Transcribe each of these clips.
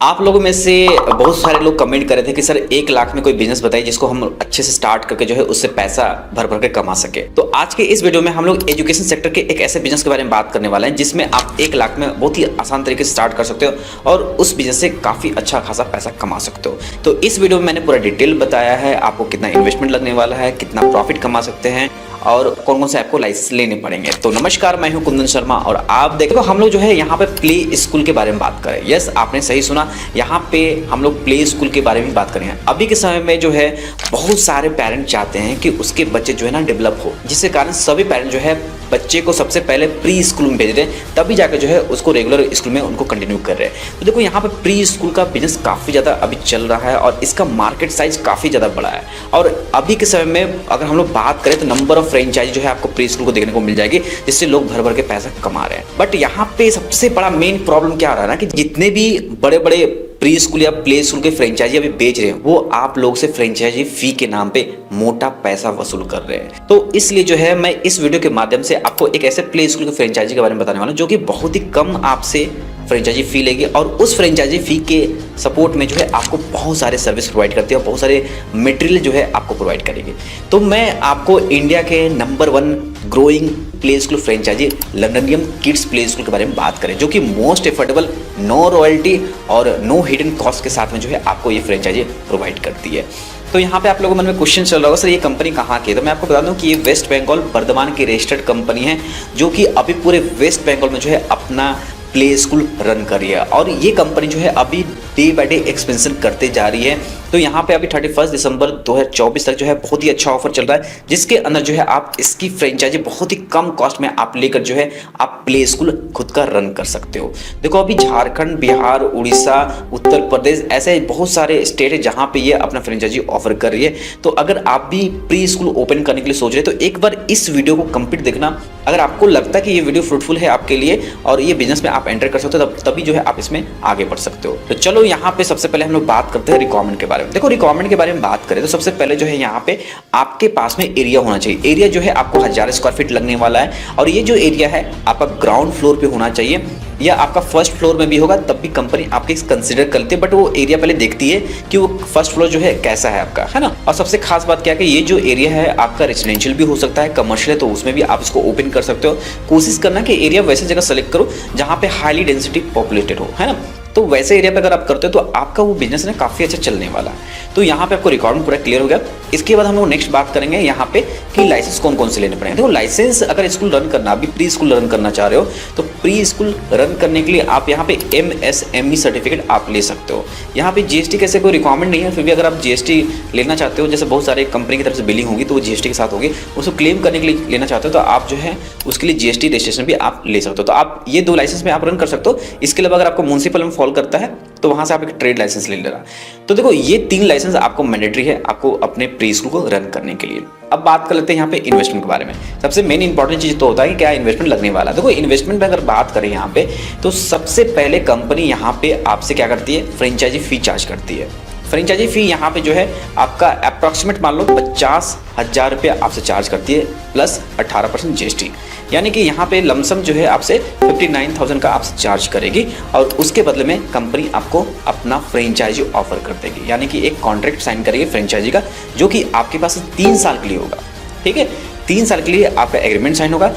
आप लोगों में से बहुत सारे लोग कमेंट कर रहे थे कि सर 1 लाख में कोई बिजनेस बताइए जिसको हम अच्छे से स्टार्ट करके जो है उससे पैसा भर भर के कमा सके। तो आज के इस वीडियो में हम लोग एजुकेशन सेक्टर के एक ऐसे बिजनेस के बारे में बात करने वाले हैं जिसमें आप 1 लाख में बहुत ही आसान तरीके से स्टार्ट कर सकते हो और उस बिजनेस से काफी अच्छा खासा पैसा कमा सकते हो। तो इस वीडियो में मैंने पूरा डिटेल बताया है, आपको कितना इन्वेस्टमेंट लगने वाला है, कितना प्रॉफिट कमा सकते हैं और कौन कौन से आपको लाइसेंस लेने पड़ेंगे। तो नमस्कार, मैं हूं कुंदन शर्मा और आप देखो हम लोग जो है यहाँ पे प्ले स्कूल के बारे में बात करें। यस, आपने सही सुना, यहाँ पे हम लोग प्ले स्कूल के बारे में बात करें। अभी के समय में जो है बहुत सारे पेरेंट चाहते हैं कि उसके बच्चे जो है ना डेवलप हो, जिसके कारण सभी पेरेंट जो है बच्चे को सबसे पहले प्री स्कूल में भेज रहे हैं, तभी जाकर जो है उसको रेगुलर स्कूल में उनको कंटिन्यू कर रहे हैं। तो देखो यहाँ पे प्री स्कूल का बिजनेस काफ़ी ज़्यादा अभी चल रहा है और इसका मार्केट साइज काफ़ी ज़्यादा बड़ा है। और अभी के समय में अगर हम लोग बात करें तो नंबर ऑफ फ्रेंचाइजी जो है आपको प्री स्कूल को देखने को मिल जाएगी, जिससे लोग भर भर के पैसा कमा रहे हैं। बट यहाँ पे सबसे बड़ा मेन प्रॉब्लम क्या आ रहा है ना कि जितने भी बड़े बड़े प्री स्कूल या प्ले स्कूल के फ्रेंचाइजी अभी बेच रहे हैं वो आप लोग से फ्रेंचाइजी फी के नाम पे मोटा पैसा वसूल कर रहे हैं। तो इसलिए जो है मैं इस वीडियो के माध्यम से आपको एक ऐसे प्ले स्कूल के फ्रेंचाइजी के बारे में बताने वाला हूं जो कि बहुत ही कम आपसे फ्रेंचाइजी फी लेगी और उस फ्रेंचाइजी फी के सपोर्ट में जो है आपको बहुत सारे सर्विस प्रोवाइड करती है और बहुत सारे मटेरियल जो है आपको प्रोवाइड करेगी। तो मैं आपको इंडिया के number 1 growing play school franchise Learnium kids play school के बारे में बात करें, जो कि मोस्ट एफोर्डेबल, नो रॉयल्टी और नो हिडन कॉस्ट के साथ में जो है आपको ये फ्रेंचाइजी प्रोवाइड करती है। तो यहाँ पे आप लोगों के मन में क्वेश्चन चल रहा होगा, सर ये कंपनी कहाँ की है? तो मैं आपको बता दूं कि ये वेस्ट बंगाल बर्धमान की रजिस्टर्ड कंपनी है, जो कि अभी पूरे वेस्ट बंगाल में जो है अपना प्ले स्कूल रन कर रही है और ये कंपनी जो है अभी डे बाय डे एक्सपेंशन करते जा रही है। तो यहाँ पे अभी 31 दिसंबर 2024 तक जो है बहुत ही अच्छा ऑफर चल रहा है, जिसके अंदर जो है आप इसकी फ्रेंचाइजी बहुत ही कम कॉस्ट में आप लेकर जो है आप प्ले स्कूल खुद का रन कर सकते हो। देखो अभी झारखंड, बिहार, उड़ीसा, उत्तर प्रदेश ऐसे बहुत सारे स्टेट है जहाँ पे ये अपना फ्रेंचाइजी ऑफर कर रही है। तो अगर आप भी प्री स्कूल ओपन करने के लिए सोच रहे हैं तो एक बार इस वीडियो को कंप्लीट देखना। अगर आपको लगता है कि ये वीडियो फ्रूटफुल है आपके लिए और ये बिजनेस में आप एंटर कर सकते हो तभी जो है आप इसमें आगे बढ़ सकते हो। तो चलो यहाँ पे सबसे पहले हम लोग बात करते हैं रिक्वायरमेंट के बारे में। देखो रिक्वायरमेंट के बारे में बात करें तो सबसे पहले जो है यहाँ पे आपके पास में एरिया होना चाहिए। एरिया जो है आपको 1000 स्क्वायर फीट लगने वाला है और ये जो एरिया है आपका ग्राउंड फ्लोर पे होना चाहिए या आपका फर्स्ट फ्लोर में भी होगा तब भी कंपनी आपके कंसिडर करती है, बट वो एरिया पहले देखती है कि वो फर्स्ट फ्लोर जो है कैसा है आपका, है ना। और सबसे खास बात क्या है कि ये जो एरिया है आपका रेजिडेंशियल भी हो सकता है, कमर्शियल है तो उसमें भी आप इसको ओपन कर सकते हो। कोशिश करना कि एरिया वैसे जगह सेलेक्ट करो जहाँ पे हाईली डेंसिटी पॉपुलेटेड हो, है ना। तो वैसे एरिया पे अगर आप करते हो तो आपका वो बिजनेस ना काफ़ी अच्छा चलने वाला है। तो यहाँ पे आपको रिक्वायरमेंट पूरा क्लियर हो गया। इसके बाद हम लोग नेक्स्ट बात करेंगे यहाँ पे कि लाइसेंस कौन कौन से लेने पड़ेंगे। देखो लाइसेंस अगर स्कूल रन करना, अभी प्री स्कूल रन करना चाह रहे हो तो प्री स्कूल रन करने के लिए आप यहाँ पे MSME सर्टिफिकेट आप ले सकते हो। यहाँ पे GST कैसे कोई रिक्वायरमेंट नहीं है, फिर भी अगर आप GST लेना चाहते हो, जैसे बहुत सारे कंपनी की तरफ से बिलिंग होगी तो वो GST के साथ होगी, उसको क्लेम करने के लिए लेना चाहते हो तो आप जो है उसके लिए GST रजिस्ट्रेशन भी आप ले सकते हो। तो आप ये 2 लाइसेंस में आप रन कर सकते हो। इसके अलावा अगर आपको म्युनिसिपल में फॉल करता है तो वहां से आप एक ट्रेड लाइसेंस ले लेना। तो देखो ये 3 लाइसेंस आपको मैंडेटरी है आपको अपने प्री स्कूल को रन करने के लिए। अब बात कर लेते हैं यहाँ पे इन्वेस्टमेंट के बारे में। सबसे मेन इंपॉर्टेंट चीज तो होता है कि क्या इन्वेस्टमेंट लगने वाला है। देखो इन्वेस्टमेंट में अगर बात करें यहाँ पे तो सबसे पहले कंपनी यहाँ पे आपसे क्या करती है, फ्रेंचाइजी फी चार्ज करती है। फ्रेंचाइजी फी यहाँ पे जो है आपका अप्रॉक्सीमेट मान लो 50,000 रुपया आपसे चार्ज करती है प्लस 18% GST, यानी कि यहाँ पे लमसम जो है आपसे 59,000 का आपसे चार्ज करेगी और उसके बदले में कंपनी आपको अपना फ्रेंचाइजी ऑफर कर देगी, यानी कि एक कॉन्ट्रैक्ट साइन करेगी फ्रेंचाइजी का जो कि आपके पास 3 साल के लिए होगा। ठीक है, 3 साल के लिए आपका एग्रीमेंट साइन होगा।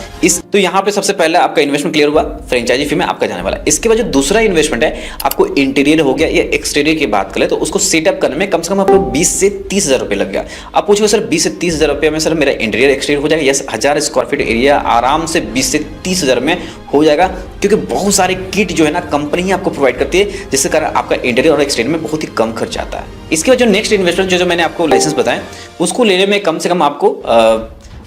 तो यहाँ पे सबसे पहले आपका इन्वेस्टमेंट क्लियर हुआ, फ्रेंचाइजी फी में आपका जाने वाला है। इसके बाद जो दूसरा इन्वेस्टमेंट है आपको इंटीरियर हो गया या एक्सटीरियर की बात करें तो उसको सेटअप करने में कम से कम आपको 20 से 30 हज़ार रुपये लग गया। आप पूछोगे सर 20 से 30 हज़ार रुपये में सर मेरा इंटीरियर एक्सटीरियर हो जाएगा? यस, 1000 स्क्वायर फीट एरिया आराम से 20 से 30 हज़ार में हो जाएगा, क्योंकि बहुत सारे किट जो है ना कंपनी ही आपको प्रोवाइड करती है, जिसके कारण आपका इंटीरियर और एक्सटीरियर में बहुत ही कम खर्च आता है। इसके बाद जो नेक्स्ट इन्वेस्टमेंट जो मैंने आपको लाइसेंस बताया उसको लेने में कम से कम आपको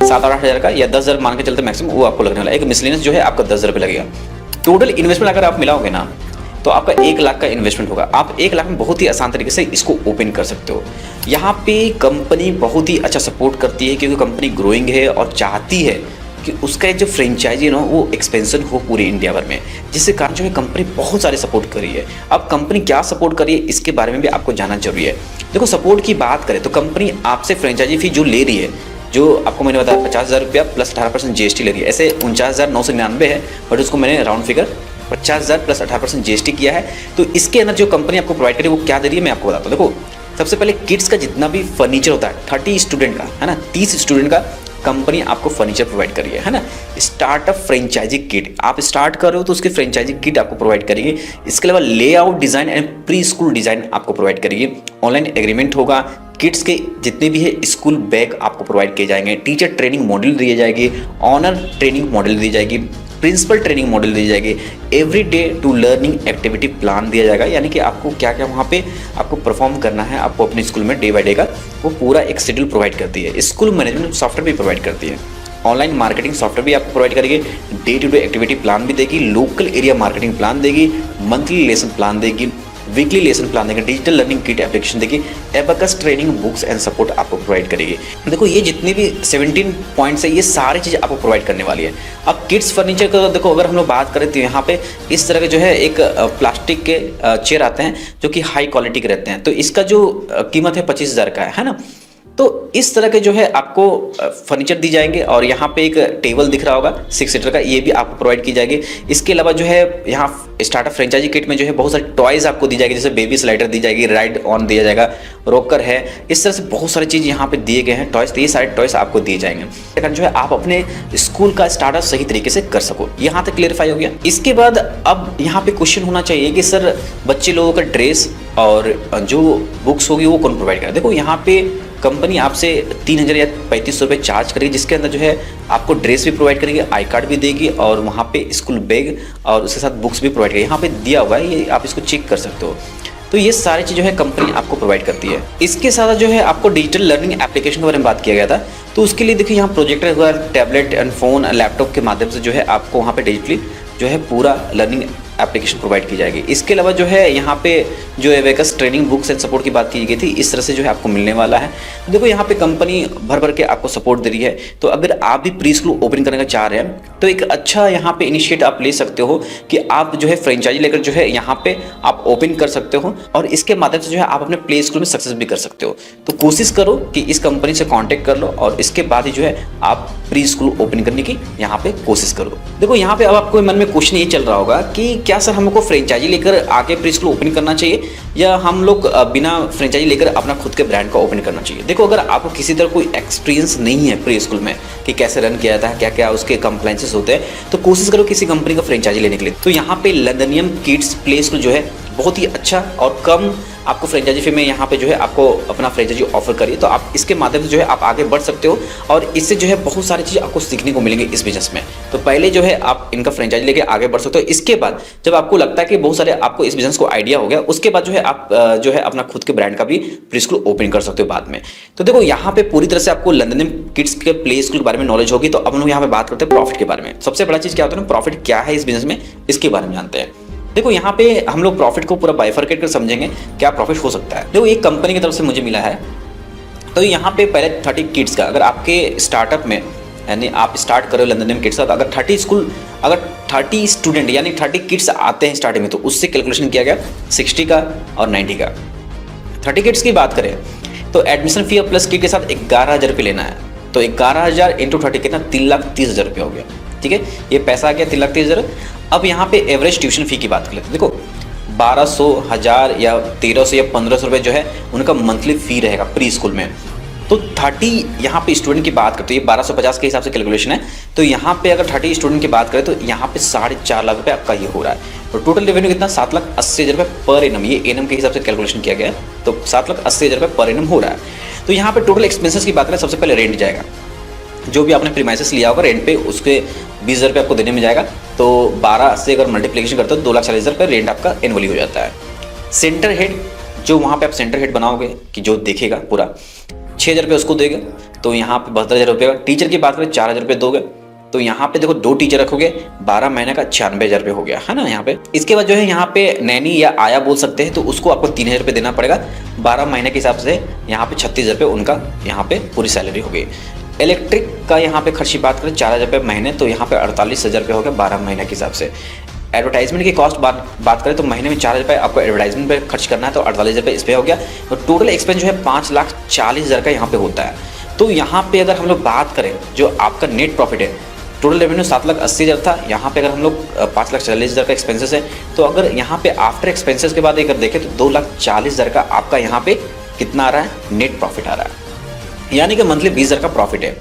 7-8 हज़ार का या 10 हज़ार मान के चलते मैक्सिमम वो आपको लगने वाला है। एक मिसलेनियस जो है आपका 10 हज़ार रुपये लगेगा। टोटल इन्वेस्टमेंट अगर आप मिलाओगे ना तो आपका 1 लाख का इन्वेस्टमेंट होगा। आप 1 लाख में बहुत ही आसान तरीके से इसको ओपन कर सकते हो। यहाँ पे कंपनी बहुत ही अच्छा सपोर्ट करती है क्योंकि कंपनी ग्रोइंग है और चाहती है कि उसका एक जो फ्रेंचाइजी है ना वो एक्सपेंशन हो पूरे इंडिया भर में, जिसके कारण जो है कंपनी बहुत सारे सपोर्ट कर रही है। अब कंपनी क्या सपोर्ट कर रही है इसके बारे में भी आपको जानना जरूरी है। देखो सपोर्ट की बात करें तो कंपनी आपसे फ्रेंचाइजी फी जो ले रही है, जो आपको मैंने बताया 50,000 रुपया प्लस 18% GST ले रही है, ऐसे 49,999 है, बट उसको मैंने राउंड फिगर 50,000 प्लस 18% GST किया है। तो इसके अंदर जो कंपनी आपको प्रोवाइड करी वो क्या दे रही है मैं आपको बताता हूँ। देखो सबसे पहले किड्स का जितना भी फर्नीचर होता है 30 स्टूडेंट का, है ना, 30 स्टूडेंट का कंपनी आपको फर्नीचर प्रोवाइड करी है ना। स्टार्टअप फ्रेंचाइजी किट, आप स्टार्ट कर रहे हो तो उसकी फ्रेंचाइजी किट आपको प्रोवाइड करेगी। इसके अलावा layout design and pre school design आपको प्रोवाइड करेगी। ऑनलाइन एग्रीमेंट होगा। किड्स के जितने भी है स्कूल बैग आपको प्रोवाइड किए जाएंगे। टीचर ट्रेनिंग मॉडल दिए जाएगी। ऑनर ट्रेनिंग मॉडल दी जाएगी। प्रिंसिपल ट्रेनिंग मॉडल दी जाएगी। Every day to learning activity plan दिया जाएगा, यानी कि आपको क्या क्या वहाँ पे आपको परफॉर्म करना है आपको अपने स्कूल में डे बाय डे का, वो पूरा एक शेड्यूल प्रोवाइड करती है। स्कूल मैनेजमेंट सॉफ्टवेयर भी प्रोवाइड करती है। ऑनलाइन मार्केटिंग सॉफ्टवेयर भी आपको प्रोवाइड करेगी। Day to day activity plan भी देगी। लोकल एरिया मार्केटिंग प्लान देगी। मंथली लेसन प्लान देगी। वीकली लेसन प्लान देगी। डिजिटल लर्निंग किट एप्लीकेशन देगी। Abacus training books and support आपको प्रोवाइड करेगी। देखो ये जितने भी 17 पॉइंट्स है ये सारी चीज़ आपको प्रोवाइड करने वाली है। अब किड्स फर्नीचर का देखो अगर हम लोग बात करें तो यहाँ पे इस तरह के जो है एक प्लास्टिक के चेयर आते हैं जो कि हाई क्वालिटी के रहते हैं। तो इसका जो कीमत है 25,000 का है ना। तो इस तरह के जो है आपको फर्नीचर दी जाएंगे। और यहाँ पे एक टेबल दिख रहा होगा 6 सीटर का, ये भी आपको प्रोवाइड की जाएगी। इसके अलावा जो है यहाँ स्टार्टअप फ्रेंचाइजी किट में जो है बहुत सारे टॉयज आपको दी जाएगी, जैसे बेबी स्लाइडर दी जाएगी, राइड ऑन दिया जाएगा, रॉकर है, इस तरह से बहुत सारी चीज़ यहाँ पे दिए गए हैं टॉयज। तो ये सारे टॉयज आपको दिए जाएंगे लेकिन जो है आप अपने स्कूल का स्टार्टअप सही तरीके से कर सको। यहाँ तक क्लियरफाई हो गया। इसके बाद अब यहाँ पे क्वेश्चन होना चाहिए कि सर बच्चे लोगों का ड्रेस और जो बुक्स होगी वो कौन प्रोवाइड करेगा। देखो यहाँ पे कंपनी आपसे 3,000 या 3,500 रुपये चार्ज करेगी, जिसके अंदर जो है आपको ड्रेस भी प्रोवाइड करेगी, आई कार्ड भी देगी और वहाँ पे स्कूल बैग और उसके साथ बुक्स भी प्रोवाइड करेगी। यहाँ पे दिया हुआ है, ये आप इसको चेक कर सकते हो। तो ये सारी चीज़ जो है कंपनी आपको प्रोवाइड करती है। इसके साथ जो है आपको डिजिटल लर्निंग एप्लीकेशन के बारे में बात किया गया था। तो उसके लिए देखिए यहाँ प्रोजेक्टर हुआ, टैबलेट एंड फोन लैपटॉप के माध्यम से जो है आपको वहाँ पे डिजिटली जो है पूरा लर्निंग एप्लीकेशन प्रोवाइड की जाएगी। इसके अलावा जो है यहाँ पे जो abacus training books and support की बात की गई थी, इस तरह से जो है आपको मिलने वाला है। देखो यहाँ पे कंपनी भर भर के आपको सपोर्ट दे रही है। तो अगर आप भी प्री स्कूल ओपन करने का चाह रहे हैं तो एक अच्छा यहाँ पे इनिशिएट आप ले सकते हो कि आप जो है फ्रेंचाइजी लेकर जो है यहाँ पे आप ओपन कर सकते हो और इसके माध्यम से जो है आप अपने प्ले स्कूल में सक्सेस भी कर सकते हो। तो कोशिश करो कि इस कंपनी से कॉन्टेक्ट कर लो और इसके बाद ही जो है आप प्री स्कूल ओपन करने की यहाँ पे कोशिश करो। देखो यहाँ पे अब आपको मन में क्वेश्चन ये चल रहा होगा कि क्या सर हमको फ्रेंचाइजी लेकर आगे प्री स्कूल ओपन करना चाहिए या हम लोग बिना फ्रेंचाइजी लेकर अपना खुद के ब्रांड का ओपन करना चाहिए। देखो अगर आपको किसी तरह कोई एक्सपीरियंस नहीं है प्री स्कूल में कि कैसे रन किया जाता है, क्या क्या उसके कंप्लाइंसेस होते हैं, तो कोशिश करो किसी कंपनी का फ्रेंचाइजी लेने के लिए। तो यहाँ पे लंदनियम किड्स प्ले स्कूल जो है बहुत ही अच्छा और कम आपको फ्रेंचाइजी फी में यहाँ पे जो है आपको अपना फ्रेंचाइजी ऑफर करिए। तो आप इसके माध्यम से जो है आप आगे बढ़ सकते हो और इससे जो है बहुत सारी चीज़ आपको सीखने को मिलेंगे इस बिजनेस में। तो पहले जो है आप इनका फ्रेंचाइजी लेके आगे बढ़ सकते हो। इसके बाद जब आपको लगता है कि बहुत सारे आपको इस बिजनेस को आइडिया हो गया, उसके बाद जो है आप जो है अपना खुद के ब्रांड का भी प्री स्कूल ओपन कर सकते हो बाद में। तो देखो यहाँ पे पूरी तरह से आपको लंदन किड्स के प्ले स्कूल के बारे में नॉलेज होगी। तो अब हम लोग यहाँ पे बात करते हैं प्रॉफिट के बारे में। सबसे बड़ा चीज़ क्या होता है ना, प्रॉफिट क्या है इस बिजनेस में, इसके बारे में जानते हैं। देखो यहाँ पे हम लोग प्रॉफिट को पूरा बाइफरकेट कर समझेंगे क्या प्रॉफिट हो सकता है। देखो एक कंपनी की तरफ से मुझे मिला है। तो यहाँ पे पहले 30 किड्स का, अगर आपके स्टार्टअप में यानी आप स्टार्ट करो लंदन किड्स का, तो अगर 30 स्टूडेंट यानी 30 किड्स आते हैं स्टार्टिंग में, तो उससे कैलकुलेशन किया गया 60 का और 90 का। 30 किड्स की बात करें तो एडमिशन फी और प्लस किट के साथ 11,000 रुपये लेना है। तो 11,000 इंटू 30 कितना, 3,30,000 रुपये हो गया। ठीक है, ये पैसा आ गया 3,30,000। अब यहाँ पे एवरेज ट्यूशन फी की बात कर लेते हैं। देखो 1200, 1000 या 1300 या 1500 रुपये जो है उनका मंथली फी रहेगा प्री स्कूल में। तो 30 यहाँ पे स्टूडेंट की बात करते हैं, ये 1250 के हिसाब से कैलकुलेशन है। तो यहाँ पे अगर 30 स्टूडेंट की बात करें तो यहाँ पे 4.5 लाख रुपये आपका ये हो रहा है। तो टोटल रेवेन्यू कितना, 7,80,000 रुपये पर एनम, ये एनम के हिसाब से कैलकुलेशन किया गया है। तो 7,80,000 रुपये पर एनम हो रहा है। तो यहाँ पे टोटल एक्सपेंसेस की बात करें, सबसे पहले रेंट जाएगा। जो भी आपने प्रीमाइसेस लिया होगा रेंट पे, उसके 20,000 रुपये आपको देने में जाएगा। तो 12 से अगर मल्टीप्लिकेशन करते हो तो 2,40,000 रुपये रेंट आपका एनुअली हो जाता है। सेंटर हेड, जो वहाँ पे आप सेंटर हेड बनाओगे कि जो देखेगा पूरा, 6,000 रुपये उसको देगा। तो यहाँ पे 72,000 रुपये का। टीचर की बात करें 4,000 रुपये दोगे। तो यहाँ पे देखो 2 टीचर रखोगे, 12 महीने का 96,000 रुपये हो गया है ना यहाँ पे। इसके बाद जो है यहाँ पे नैनी या आया बोल सकते हैं, तो उसको आपको 3,000 रुपये देना पड़ेगा 12 महीने के हिसाब से। यहाँ पे 36,000 रुपये उनका यहाँ पे पूरी सैलरी हो गई। इलेक्ट्रिक का यहाँ पे खर्च की बात करें 4,000 रुपये महीने, तो यहाँ पे 48,000 रुपये हो गया 12 महीने के हिसाब से। एडवर्टाइजमेंट की कॉस्ट बात करें तो महीने में 4,000 रुपये आपको एडवर्टाइजमेंट पे खर्च करना है, तो 48,000 रुपये इस पर हो गया। तो टोटल एक्सपेंस जो है 5,40,000 का यहाँ पे होता है। तो यहाँ पे अगर हम लोग बात करें जो आपका नेट प्रॉफिट है टोटल रेवेन्यू 7,80,000 था। यहाँ पे अगर हम लोग 5,40,000 का एक्सपेंसेस है, तो अगर यहाँ पे आफ्टर एक्सपेंसेस के बाद अगर देखें तो 2,40,000 का आपका यहाँ पे कितना आ रहा है, नेट प्रॉफिट आ रहा है, यानी कि मंथली 20,000 का प्रॉफिट है।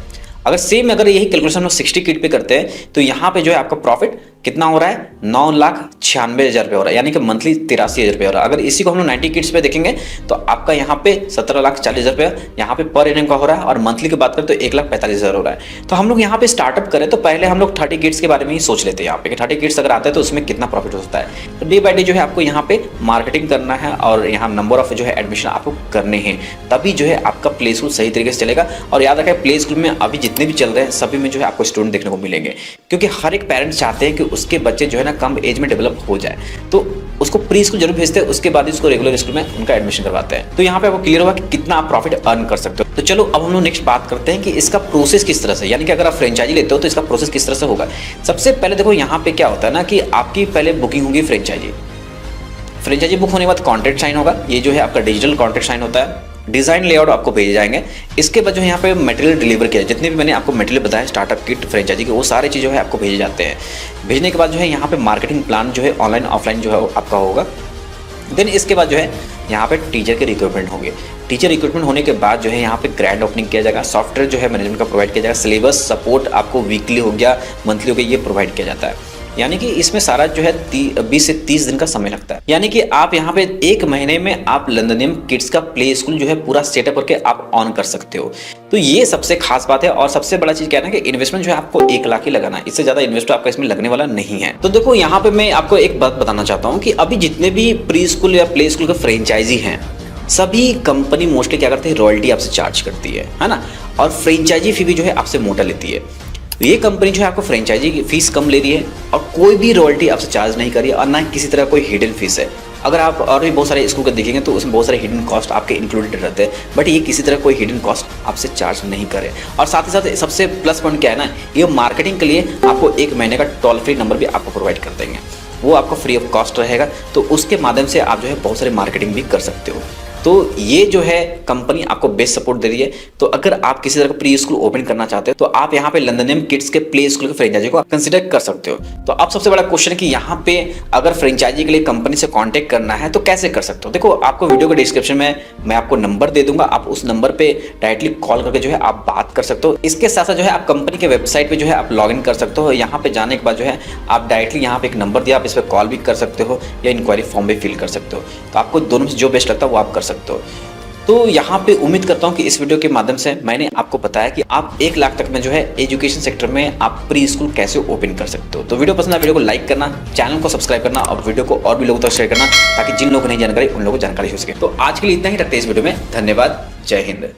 अगर यही कैलकुलेशन हम 60 किट पे करते हैं तो यहाँ पे जो है आपका प्रॉफिट कितना हो रहा है, 9,96,000 रुपये हो रहा है, यानी कि मंथली 83,000 रुपये हो रहा है। अगर इसी को हम लोग 90 किट्स पे देखेंगे तो आपका यहाँ पे 17,40,000 रुपये यहाँ पे पर एनम का हो रहा है, और मंथली की बात करें तो 1,45,000 हो रहा है। तो हम लोग यहाँ पे स्टार्टअप करें तो पहले हम लोग 30 किट्स के बारे में ही सोच लेते हैं यहाँ पे कि 30 किट्स अगर आता है तो उसमें कितना प्रॉफिट हो सकता है। तो डे बाई डे जो है आपको यहाँ पे मार्केटिंग करना है और यहाँ नंबर ऑफ जो है एडमिशन आपको करने हैं, तभी जो है आपका प्ले स्कूल सही तरीके से चलेगा। और याद रखें, प्ले स्कूल में अभी जितने भी चल रहे हैं सभी में जो है आपको स्टूडेंट देखने को मिलेंगे, क्योंकि हर एक पेरेंट्स चाहते हैं कि उसके बच्चे जो है ना कम एज में डेवलप हो जाए, तो उसको प्री स्कूल जरूर भेजते हैं, उसके बाद उसको रेगुलर स्कूल में उनका एडमिशन करवाते हैं। तो यहाँ पे आपको क्लियर हुआ कि कितना आप प्रॉफिट अर्न कर सकते हो। तो चलो अब हम लोग नेक्स्ट बात करते हैं कि इसका प्रोसेस किस तरह से, यानी कि अगर आप फ्रेंचाइजी लेते हो तो इसका प्रोसेस किस तरह से होगा। सबसे पहले देखो यहाँ पे क्या होता है ना कि आपकी पहले बुकिंग होगी फ्रेंचाइजी बुक होने के बाद कॉन्ट्रैक्ट साइन होगा। ये जो है आपका डिजिटल कॉन्ट्रैक्ट साइन होता है, डिज़ाइन लेआउट आपको भेजे जाएंगे। इसके बाद जो है यहाँ पे मटेरियल डिलीवर किया, जितने भी मैंने आपको मटेरियल बताया स्टार्टअप किट फ्रेंचाइजी के, वो सारे चीज़ जो है आपको भेजे जाते हैं। भेजने के बाद जो है यहाँ पे मार्केटिंग प्लान जो है ऑनलाइन ऑफलाइन जो है आपका होगा। देन इसके बाद जो है यहाँ पे टीचर के रिक्रूटमेंट होंगे। टीचर रिक्रूटमेंट होने के बाद जो है यहाँ पे ग्रैंड ओपनिंग किया जाएगा, सॉफ्टवेयर जो है मैनेजमेंट का प्रोवाइड किया जाएगा, सिलेबस सपोर्ट आपको वीकली हो गया, मंथली हो गया, ये प्रोवाइड किया जाता है। यानी कि इसमें सारा जो है 20 से 30 दिन का समय लगता है। यानी कि आप यहाँ पे 1 महीने में आप लंदनियम किड्स का प्ले स्कूल जो है पूरा सेटअप करके आप ऑन कर सकते हो। तो ये सबसे खास बात है। और सबसे बड़ा चीज क्या है ना कि इन्वेस्टमेंट जो है आपको 1 लाख ही लगाना है, इससे ज्यादा इन्वेस्ट आपका इसमें लगने वाला नहीं है। तो देखो यहाँ पे मैं आपको एक बात बताना चाहता हूँ कि अभी जितने भी प्री स्कूल या प्ले स्कूल के फ्रेंचाइजी हैं, सभी कंपनी मोस्टली क्या करती है, रॉयल्टी आपसे चार्ज करती है ना, और फ्रेंचाइजी फी भी जो है आपसे मोटा लेती है। तो ये कंपनी जो है आपको फ्रेंचाइजी की फीस कम ले रही है और कोई भी रॉयल्टी आपसे चार्ज नहीं कर रही है, और ना किसी तरह कोई हिडन फीस है। अगर आप और भी बहुत सारे स्कूल को देखेंगे तो उसमें बहुत सारे हिडन कॉस्ट आपके इंक्लूडेड रहते हैं, बट ये किसी तरह कोई हिडन कॉस्ट आपसे चार्ज नहीं करे। और साथ ही साथ सबसे प्लस पॉइंट क्या है ना, ये मार्केटिंग के लिए आपको 1 महीने का टोल फ्री नंबर भी आपको प्रोवाइड कर देंगे, वो आपको फ्री ऑफ कॉस्ट रहेगा। तो उसके माध्यम से आप जो है बहुत सारे मार्केटिंग भी कर सकते हो। तो ये जो है कंपनी आपको बेस्ट सपोर्ट दे रही है। तो अगर आप किसी तरह का प्री स्कूल ओपन करना चाहते हो तो आप यहाँ पे लंदनियम किड्स के प्ले स्कूल के फ्रेंचाइजी को कंसीडर कर सकते हो। तो अब सबसे बड़ा क्वेश्चन है कि यहाँ पे अगर फ्रेंचाइजी के लिए कंपनी से कांटेक्ट करना है तो कैसे कर सकते हो। देखो, आपको वीडियो के डिस्क्रिप्शन में मैं आपको नंबर दे दूंगा, आप उस नंबर पे डायरेक्टली कॉल करके जो है आप बात कर सकते हो। इसके साथ साथ जो है आप कंपनी के वेबसाइट पे जो है आप लॉग इन कर सकते हो। यहाँ पे जाने के बाद जो है आप डायरेक्टली यहाँ पे एक नंबर दिया, आप इस पर कॉल भी कर सकते हो या इंक्वायरी फॉर्म भी फिल कर सकते हो। तो आपको दोनों में जो बेस्ट लगता है वो आप कर सकते हो। तो यहाँ पे उम्मीद करता हूँ कि इस वीडियो के माध्यम से मैंने आपको बताया कि आप 1 लाख तक में जो है एजुकेशन सेक्टर में आप प्री स्कूल कैसे ओपन कर सकते हो। तो वीडियो पसंद है, वीडियो को लाइक करना, चैनल को सब्सक्राइब करना और वीडियो को और भी लोगों तक शेयर करना, ताकि जिन लोगों को नहीं जानकारी उन लोगों को जानकारी हो सके। तो आज के लिए इतना ही रखते हैं इस वीडियो में। धन्यवाद, जय हिंद।